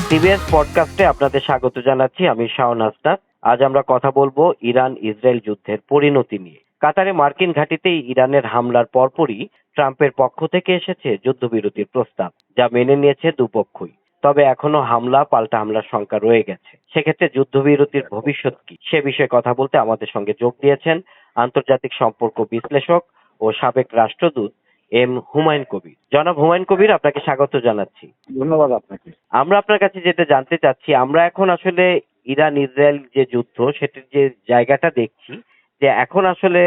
CBS পডকাস্টে আপনাদের স্বাগত জানাচ্ছি। আমি শাওন আসনাদ। আজ আমরা কথা বলবো ইরান ইসরায়েল যুদ্ধের পরিণতি নিয়ে। কাতারে মার্কিন ঘাঁটিতেই ইরানের হামলার পরপরই ট্রাম্পের পক্ষ থেকে এসেছে যুদ্ধবিরতির প্রস্তাব, যা মেনে নিয়েছে দুপক্ষই। তবে এখনো হামলা পাল্টা হামলার শঙ্কা রয়ে গেছে। সেক্ষেত্রে যুদ্ধবিরতির ভবিষ্যৎ কি, সে বিষয়ে কথা বলতে আমাদের সঙ্গে যোগ দিয়েছেন আন্তর্জাতিক সম্পর্ক বিশ্লেষক ও সাবেক রাষ্ট্রদূত এম হুমায়ুন কবির। জনাব হুমায়ুন কবির, আপনাকে স্বাগত জানাচ্ছি। ধন্যবাদ আপনাকে। আমরা আপনার কাছে যেটা জানতে চাচ্ছি, আমরা এখন আসলে ইরান ইসরায়েল যে যুদ্ধ, সেটির যে জায়গাটা দেখছি, যে এখন আসলে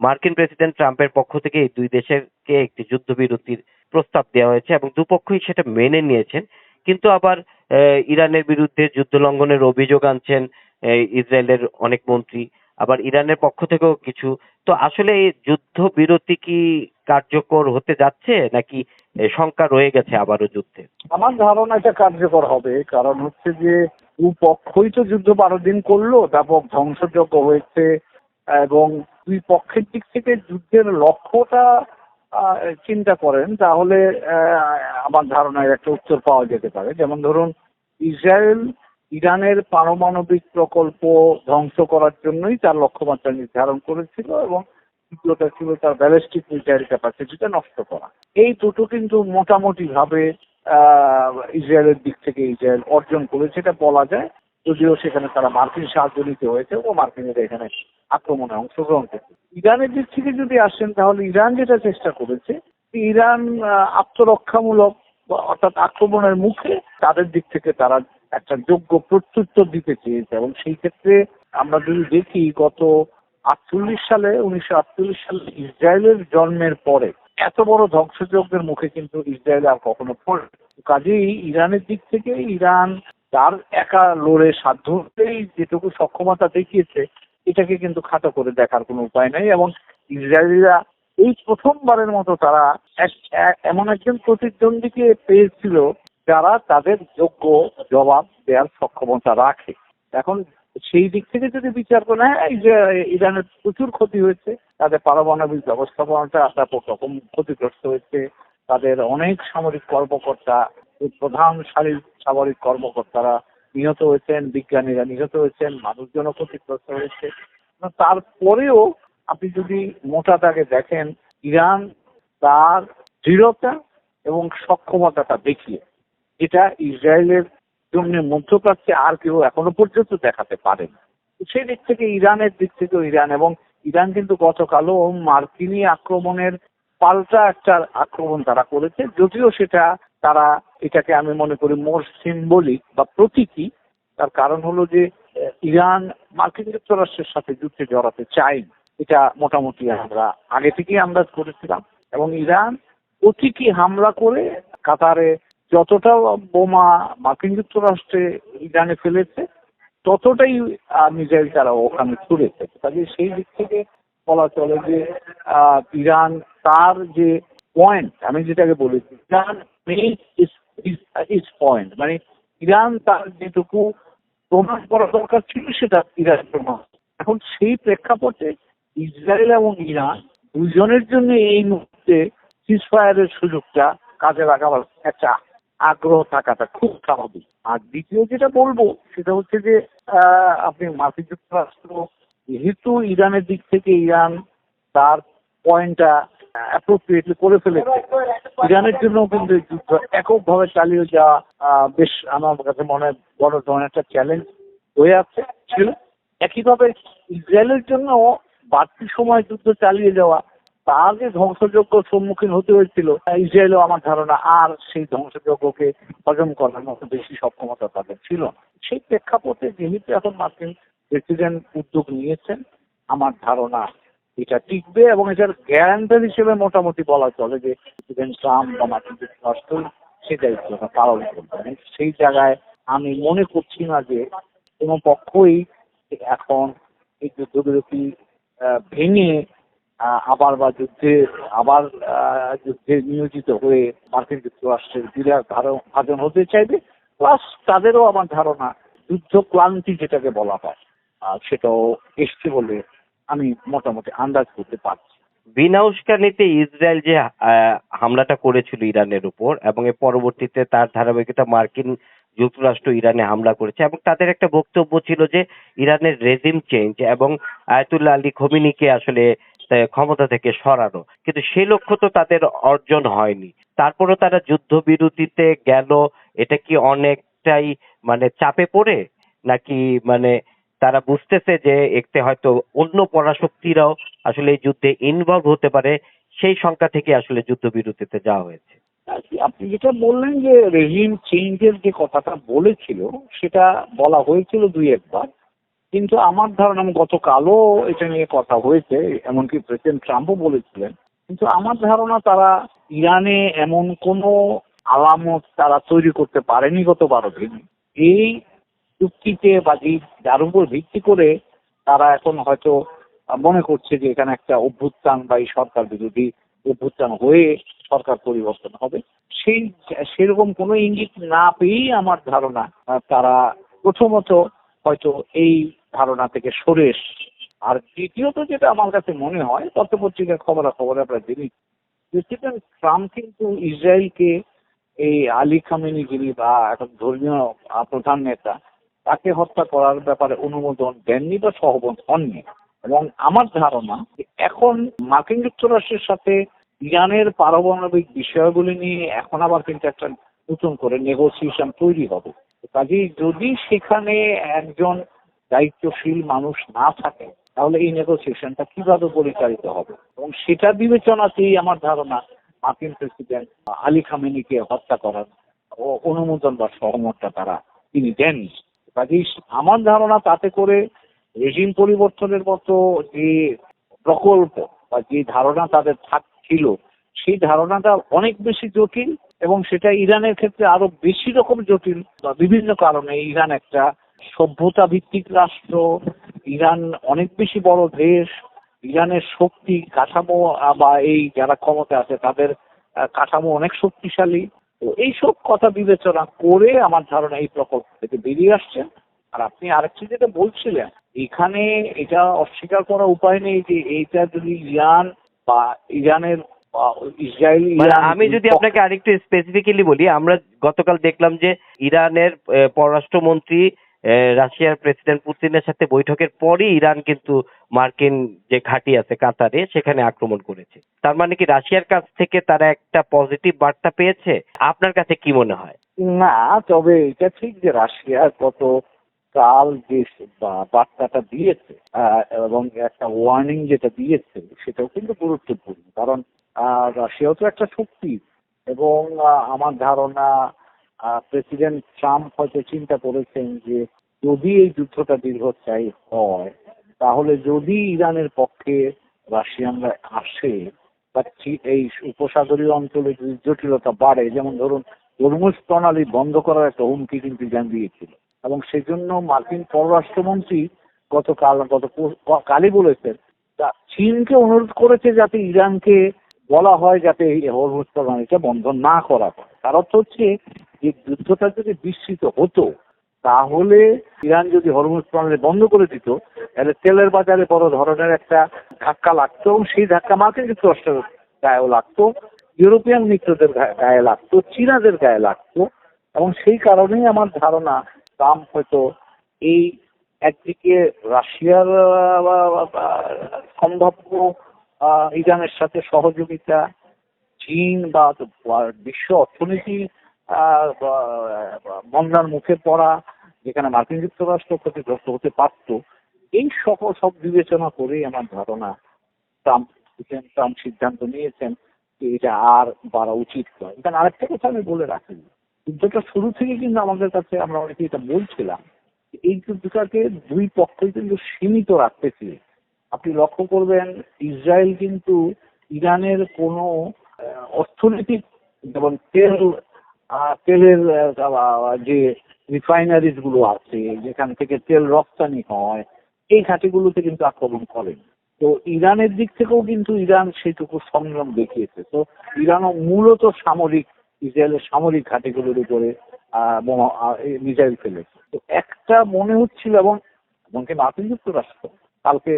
মার্কিন প্রেসিডেন্ট ট্রাম্পের পক্ষ থেকে এই দুই দেশকে একটি যুদ্ধবিরতির প্রস্তাব দেওয়া হয়েছে এবং দুপক্ষই সেটা মেনে নিয়েছেন। কিন্তু আবার ইরানের বিরুদ্ধে যুদ্ধ লঙ্ঘনের অভিযোগ আনছেন ইসরায়েলের অনেক মন্ত্রী, আবার ইরানের পক্ষ থেকেও কিছু। তো আসলে এই যুদ্ধবিরতি কি কার্যকর হতে যাচ্ছে, নাকি শঙ্কা রয়ে গেছে আবারও যুদ্ধে? আমার ধারণা এটা কার্যকর হবে, কারণ হচ্ছে যে দুপক্ষই তো যুদ্ধ 12 দিন করলো, ব্যাপক ধ্বংসযজ্ঞ হয়েছে এবং দুই পক্ষের দিক থেকে যুদ্ধের লক্ষ্যটা চিন্তা করেন তাহলে আমার ধারণায় একটা উত্তর পাওয়া যেতে পারে। যেমন ধরুন, ইসরায়েল ইরানের পারমাণবিক প্রকল্প ধ্বংস করার জন্যই তার লক্ষ্যমাত্রা নির্ধারণ করেছিল এবং দ্বিতীয়টা ছিল তার ব্যালিস্টিক মিসাইল ক্যাপাসিটিটা নষ্ট করা। এই দুটো কিন্তু মোটামুটি ভাবে ইসরায়েলের দিক থেকে ইসরায়েল অর্জন করেছে এটা বলা যায়, যদিও সেখানে তারা মার্কিন সাহায্য নিতে হয়েছে ও মার্কিনেরা এখানে আক্রমণে অংশগ্রহণ করছে। ইরানের দিক থেকে যদি আসেন তাহলে ইরান যেটা চেষ্টা করেছে, ইরান আত্মরক্ষামূলক অর্থাৎ আক্রমণের মুখে তাদের দিক থেকে তারা একটা যোগ্য প্রত্যুত্তর দিতে চেয়েছে এবং সেই ক্ষেত্রে আমরা যদি দেখি গত 1948 সালে ইসরায়েলের জন্মের পরে এত বড় ধ্বংসযজ্ঞের মুখে কিন্তু ইসরায়েল আর কখনো পড়ে। কাজেই ইরানের দিক থেকে ইরান তার একা লড়ে সাধ্য হতেই যেটুকু সক্ষমতা দেখিয়েছে এটাকে কিন্তু খাটো করে দেখার কোনো উপায় নেই এবং ইসরায়েলিরা এই প্রথমবারের মতো তারা এমন একজন প্রতিদ্বন্দ্বীকে পেয়েছিল যারা তাদের যোগ্য জবাব দেওয়ার সক্ষমতা রাখে। এখন সেই দিক থেকে যদি বিচার করেন, এই যে ইরানের প্রচুর ক্ষতি হয়েছে, তাদের পারমাণবিক ব্যবস্থাপনাটা ব্যাপক রকম ক্ষতিগ্রস্ত হয়েছে, তাদের অনেক সামরিক কর্মকর্তা, প্রধান সারির সামরিক কর্মকর্তারা নিহত হয়েছেন, বিজ্ঞানীরা নিহত হয়েছেন, মানুষজনও ক্ষতিগ্রস্ত হয়েছে। তারপরেও আপনি যদি মোটা দাগে দেখেন, ইরান তার দৃঢ়তা এবং সক্ষমতাটা দেখিয়ে এটা ইসরায়েলের জন্য মধ্যপ্রাচ্যে আর কেউ এখনো পর্যন্ত দেখাতে পারেন। সেই দিক থেকে ইরানের দিক থেকেও ইরান কিন্তু গতকালও মার্কিনী আক্রমণের পাল্টা একটা আক্রমণ তারা করেছে, যদিও সেটা তারা এটাকে আমি মনে করি মোর সিম্বলিক বা প্রতীকী। তার কারণ হলো যে ইরান মার্কিন যুক্তরাষ্ট্রের সাথে যুদ্ধে জড়াতে চায়নি, এটা মোটামুটি আমরা আগে থেকেই আন্দাজ করেছিলাম এবং ইরান প্রতীকী হামলা করে কাতারে যতটা বোমা মার্কিন যুক্তরাষ্ট্রে ইরানে ফেলেছে ততটাই মিসাইল তারা ওখানে ছুড়েছে। কাজে সেই দিক থেকে বলা চলে যে ইরান তার যে পয়েন্ট, আমি যেটাকে বলেছি, ইরান ইজ পয়েন্ট, মানে ইরান তার যেটুকু প্রমাণ করা দরকার ছিল সেটা ইরান প্রমাণ। এখন সেই প্রেক্ষাপটে ইসরায়েল এবং ইরান দুজনের জন্য এই মুহূর্তে সিজফায়ারের সুযোগটা কাজে লাগাবার একটা আগ্রহ থাকাটা খুব স্বাভাবিক। আর দ্বিতীয় যেটা বলবো সেটা হচ্ছে যে আপনি মার্কিন যুক্তরাষ্ট্র যেহেতু ইরানের দিক থেকে ইরান তার পয়েন্টটা অ্যাপ্রোপ্রিয়েটলি করে ফেলেছে, ইরানের জন্য কিন্তু যুদ্ধ এককভাবে চালিয়ে যাওয়া বেশ আমার কাছে মনে হয় বড় ধরনের একটা চ্যালেঞ্জ হয়ে আছে ছিল। একইভাবে ইসরায়েলের জন্য বাড়তি সময় যুদ্ধ চালিয়ে যাওয়া, তার যে ধ্বংসযজ্ঞ সম্মুখীন হতে হয়েছিল, ইসরায়েলও আমার ধারণা আর সেই ধ্বংসযজ্ঞকে হজম করার মতো বেশি সক্ষমতা তাদের ছিল না। সেই প্রেক্ষাপটে যেহেতু এখন মার্কিন প্রেসিডেন্ট উদ্যোগ নিয়েছেন, আমার ধারণা এটা টিকবে এবং এটার গ্যারান্টার হিসেবে মোটামুটি বলা চলে যে প্রেসিডেন্ট ট্রাম্প বা মার্কিন যুক্তরাষ্ট্র সেই দায়িত্বটা পালন করবে। সেই জায়গায় আমি মনে করছি না যে কোনো পক্ষই এখন এই যুদ্ধবিরতি ভেঙে যুদ্ধে নিয়োজিত হয়ে মার্কিন যুক্তরাষ্ট্রের বিরাট ভাজন হতে চাইবে। প্লাস তাদেরও আমার ধারণা যুদ্ধ ক্লান্তি যেটাকে বলা হয় সেটাও এসছে বলে আমি মোটামুটি আন্দাজ করতে পারছি। বিনা উস্কানিতে ইসরায়েল যে হামলাটা করেছিল ইরানের উপর এবং এর পরবর্তীতে তার ধারাবাহিকতা মার্কিন যুক্তরাষ্ট্র ইরানে হামলা করেছে এবং তাদের একটা বক্তব্য ছিল যে ইরানের রেজিম চেঞ্জ এবং আয়াতুল্লাহ আলী খোমেনিকে আসলে ক্ষমতা থেকে সরানো, কিন্তু সেই লক্ষ্য তো তাদের অর্জন হয়নি। তারপরও তারা যুদ্ধবিরতিতে গেল, এটা কি অনেকটাই মানে চাপে পড়ে, নাকি মানে তারা বুঝতেছে যে এতে হয়তো অন্য পরাশক্তিরাও আসলে এই যুদ্ধে ইনভলভ হতে পারে, সেই সংখ্যা থেকে আসলে যুদ্ধবিরতিতে যাওয়া হয়েছে? আপনি যেটা বললেন যে রেজিম চেঞ্জের যে কথাটা বলেছিল, সেটা বলা হয়েছিল দুই একবার, কিন্তু আমার ধারণা, গতকালও এটা নিয়ে কথা হয়েছে, এমনকি প্রেসিডেন্ট ট্রাম্পও বলেছিলেন, কিন্তু আমার ধারণা তারা ইরানে এমন কোনো আলামত তারা তৈরি করতে পারেনি গত 12 দিন। এই চুক্তিতে বা যার উপর ভিত্তি করে তারা এখন হয়তো মনে করছে যে এখানে একটা অভ্যুত্থান বা এই সরকার বিরোধী অভ্যুত্থান হয়ে সরকার পরিবর্তন হবে, সেই সেরকম কোনো ইঙ্গিত না পেয়েই আমার ধারণা তারা প্রথমত হয়তো এই ধারণা থেকে সরে এসছে। আর দ্বিতীয়ত যেটা আমার কাছে মনে হয়, পত্রপত্রিকার খবরাখবরে আমরা জানি, প্রেসিডেন্ট ট্রাম্প কিন্তু ইসরায়েলকে এই আলী খামেনিগিরি বা একটা ধর্মীয় প্রধান নেতা তাকে হত্যা করার ব্যাপারে অনুমোদন দেননি বা সহমত হননি। এবং আমার ধারণা যে এখন মার্কিন যুক্তরাষ্ট্রের সাথে ইরানের পারমাণবিক বিষয়গুলি নিয়ে এখন আবার কিন্তু একটা নতুন করে নেগোসিয়েশন তৈরি হবে। কাজেই যদি সেখানে একজন দায়িত্বশীল মানুষ না থাকে, তাহলে এই নেগোসিয়েশনটা কিভাবে পরিচালিত হবে, এবং সেটা বিবেচনাতেই আমার ধারণা মার্কিন প্রেসিডেন্ট আলী খামেনিকে হত্যা করার অনুমোদন বা সহমতটা তিনি দেননি। কাজেই আমার ধারণা তাতে করে রেজিম পরিবর্তনের মতো যে প্রকল্প বা যে ধারণা তাদের ছিল, সেই ধারণাটা অনেক বেশি জটিল, এবং সেটা ইরানের ক্ষেত্রে আরো বেশি রকম জটিল। বা বিভিন্ন কারণে ইরান একটা সভ্যতা ভিত্তিক রাষ্ট্র, ইরান অনেক বেশি বড় দেশ, ইরানের শক্তি কাঠামো বা এই যারা ক্ষমতা আছে তাদের কাঠামো অনেক শক্তিশালী। তো এইসব কথা বিবেচনা করে আমার ধারণা এই প্রকল্প থেকে বেরিয়ে আসছে। আর আপনি আরেকটি যেটা বলছিলেন, এখানে এটা অস্বীকার করার উপায় নেই যে এইটা যদি ইরান বা ইরানের ইসরায়েল মানে ইরান আমি যদি আপনাকে আরেকটু স্পেসিফিক্যালি বলি, আমরা গতকাল দেখলাম যে ইরানের পররাষ্ট্রমন্ত্রী রাশিয়ার প্রেসিডেন্ট পুতিনের সাথে বৈঠকের পরই ইরান কিন্তু মার্কিন যে ঘাঁটি আছে কাতারে সেখানে আক্রমণ করেছে। তার মানে কি রাশিয়ার কাছ থেকে তারা একটা পজিটিভ বার্তা পেয়েছে? আপনার কাছে কি মনে হয়? না, তবে এটা ঠিক যে রাশিয়া কত কাল যে বার্তাটা দিয়েছে এবং একটা ওয়ার্নিং যেটা দিয়েছে, সেটাও কিন্তু গুরুত্বপূর্ণ। কারণ রাশিয়াও তো একটা শক্তি, এবং আমার ধারণা প্রেসিডেন্ট ট্রাম্প হয়তো চিন্তা করেছেন যে যদি এই যুদ্ধটা দীর্ঘস্থায়ী হয়, তাহলে যদি ইরানের পক্ষে রাশিয়ানরা আসে বা এই উপসাগরীয় অঞ্চলে যদি জটিলতা বাড়ে, যেমন ধরুন হরমুজ প্রণালী বন্ধ করার একটা হুমকি কিন্তু ইরান দিয়েছিল, এবং সেজন্য মার্কিন পররাষ্ট্রমন্ত্রী কালই বলেছেন, চীনকে অনুরোধ করেছে যাতে ইরানকে বলা হয় যাতে এই হরমুজ প্রণালীটা বন্ধ না করা হয়। তার অর্থ হচ্ছে যে যুদ্ধটা যদি বিস্তৃত হতো, তাহলে ইরান যদি হরমুজ প্রণালী বন্ধ করে দিত, তাহলে তেলের বাজারে বড় ধরনের একটা ধাক্কা লাগতো, এবং সেই ধাক্কা মার্কিন যুক্তরাষ্ট্রের গায়েও লাগতো, ইউরোপিয়ান মিত্রদের গায়ে লাগতো, চীনাদের গায়ে লাগতো। এবং সেই কারণেই আমার ধারণা ট্রাম্প হয়তো এই একদিকে রাশিয়ার সম্ভাব্য ইরানের সাথে সহযোগিতা, চীন বা বিশ্ব অর্থনীতি মন্দার মুখে পড়া, যেখানে মার্কিন যুক্তরাষ্ট্র ক্ষতিগ্রস্ত হতে পারত, এই সব বিবেচনা করেই আমার ধারণা ট্রাম্প সিদ্ধান্ত নিয়েছেন যে এটা আর বাড়া উচিত নয়। এখানে আরেকটা কথা আমি বলে রাখি, যুদ্ধটা শুরু থেকে কিন্তু আমাদের কাছে আমরা অনেকে এটা বলছিলাম, এই যুদ্ধটাকে দুই পক্ষই কিন্তু সীমিত রাখতেছি। আপনি লক্ষ্য করবেন ইসরায়েল কিন্তু ইরানের কোনো অর্থনৈতিক, যেমন তেলের যে রিফাইনারিজ গুলো আছে যেখান থেকে তেল রপ্তানি হয়, এই ঘাটিগুলোতে কিন্তু আক্রমণ করেন। তো ইরানের দিক থেকেও কিন্তু ইরান সেটুকু সংযম দেখিয়েছে। তো ইরানও মূলত ইসরায়েলের সামরিক ঘাটিগুলোর উপরে মিসাইল ফেলেছে। তো একটা মনে হচ্ছিল, এবং এমনকি মার্কিন যুক্তরাষ্ট্র কালকে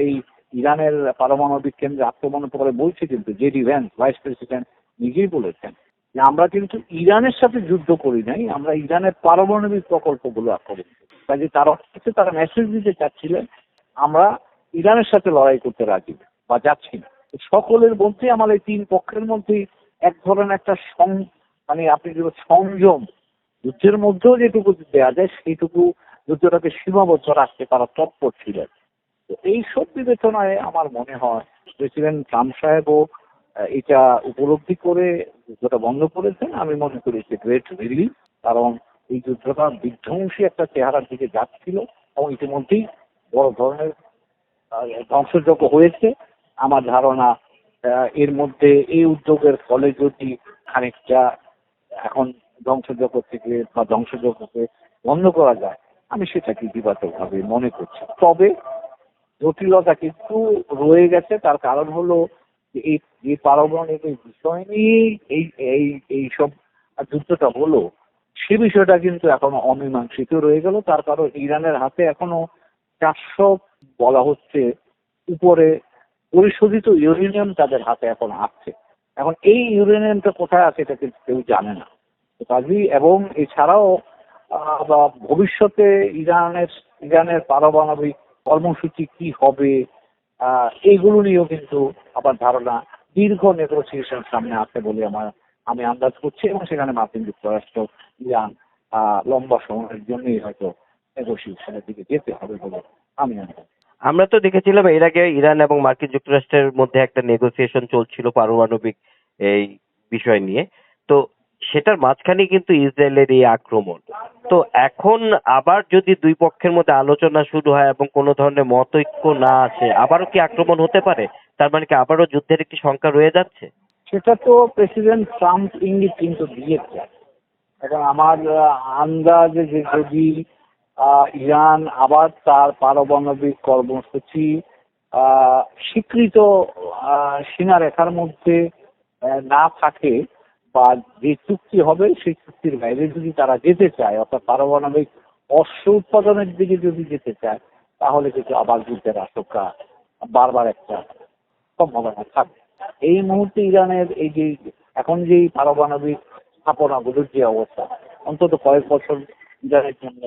এই ইরানের পারমাণবিক কেন্দ্রে আক্রমণের পরে বলছে, কিন্তু জেডি ভ্যান্স ভাইস প্রেসিডেন্ট নিজেই বলেছেন যে আমরা কিন্তু ইরানের সাথে যুদ্ধ করি নাই, আমরা ইরানের পারমাণবিক প্রকল্পগুলো আক্রমণ করি। কাজে তারা তারা মেসেজ দিতে চাচ্ছিলেন আমরা ইরানের সাথে লড়াই করতে রাজি বা যাচ্ছি না। সকলের মধ্যে আমার এই তিন পক্ষের মধ্যে এক ধরনের একটা মানে আপনি যে সংযম, যুদ্ধের মধ্যেও যেটুকু দেওয়া যায় সেইটুকু যুদ্ধটাকে সীমাবদ্ধ রাখতে তারা তৎপর ছিলেন। তো এইসব বিবেচনায় আমার মনে হয় প্রেসিডেন্ট ট্রাম্প সাহেবও এটা উপলব্ধি করে যুদ্ধটা বন্ধ করেছেন। আমি মনে করি যে গ্রেট রিলিফ, কারণ এই যুদ্ধটা বিধ্বংসী একটা চেহারার দিকে যাচ্ছিল এবং ইতিমধ্যেই বড় ধরনের ধ্বংসযজ্ঞ হয়েছে। আমার ধারণা এর মধ্যে এই উদ্যোগের ফলে যদি খানিকটা এখন ধ্বংসযজ্ঞ থেকে বা ধ্বংসযজ্ঞকে বন্ধ করা যায়, আমি সেটাকে ইতিবাচক ভাবে মনে করছি। তবে জটিলতা কিন্তু রয়ে গেছে। তার কারণ হলো যে এই যে পারমাণবিক বিষয় নিয়ে এই এই এইসব যুদ্ধটা হলো, সে বিষয়টা কিন্তু এখনো অমীমাংসিত রয়ে গেল। তার কারণ ইরানের হাতে এখনো 400 বলা হচ্ছে উপরে পরিশোধিত ইউরেনিয়াম তাদের হাতে এখন আছে। এখন এই ইউরেনিয়ামটা কোথায় আছে এটা কিন্তু কেউ জানে না। তো কাজেই এবং এছাড়াও বা ভবিষ্যতে ইরানের পারমাণবিক কর্মসূচি কি হবে, এইগুলো নিয়েও কিন্তু আমার ধারণা দীর্ঘ নেগোসিয়েশন সামনে আছে বলে আমি আন্দাজ করছি। এবং সেখানে মার্কিন যুক্তরাষ্ট্র, ইরান লম্বা সময়ের জন্যই হয়তো নেগোসিয়েশনের দিকে যেতে হবে বলে আমি আন্দাজ। আমরা তো দেখেছিলাম এর আগে ইরান এবং মার্কিন যুক্তরাষ্ট্রের মধ্যে একটা নেগোসিয়েশন চলছিল পারমাণবিক এই বিষয় নিয়ে। তো সেটার মাঝখানে কিন্তু ইসরায়েলের এই আক্রমণ। তো এখন আবার যদি দুই পক্ষের মধ্যে আলোচনা শুরু হয় এবং কোনো ধরনের মতৈক্য না আসে, আবারও কি আক্রমণ হতে পারে? তার মানে কি আবারও যুদ্ধের একটি শঙ্কা রয়ে যাচ্ছে? সেটা তো প্রেসিডেন্ট ট্রাম্প ইঙ্গিত কিন্তু দিয়েছে। এবং আমার আন্দাজে যে যদি ইরান আবার তার পারমাণবিক কর্মসূচি স্বীকৃত সীমারেখার মধ্যে না থাকে বা যে চুক্তি হবে সেই চুক্তির বাইরে যদি তারা যেতে চায়, অর্থাৎ পারমাণবিক অস্ত্র উৎপাদনের দিকে যদি যেতে চায়, তাহলে কিন্তু আবার যুদ্ধের আশঙ্কা বারবার একটা সম্ভাবনা থাকবে। এই মুহূর্তে ইরানের এই যে এখন যে পারমাণবিক স্থাপনাগুলোর যে অবস্থা, অন্তত কয়েক বছর ইরানের জন্য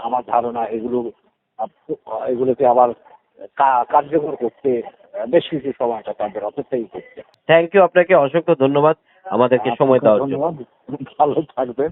আমার ধারণা এগুলোকে আবার কার্যকর করতে বেশ কিছু সময়টা তাদের অপেক্ষাই করছে। থ্যাংক ইউ, আপনাকে অসংখ্য ধন্যবাদ আমাদেরকে সময় দেওয়ার জন্য। ধন্যবাদ, ভালো থাকবেন।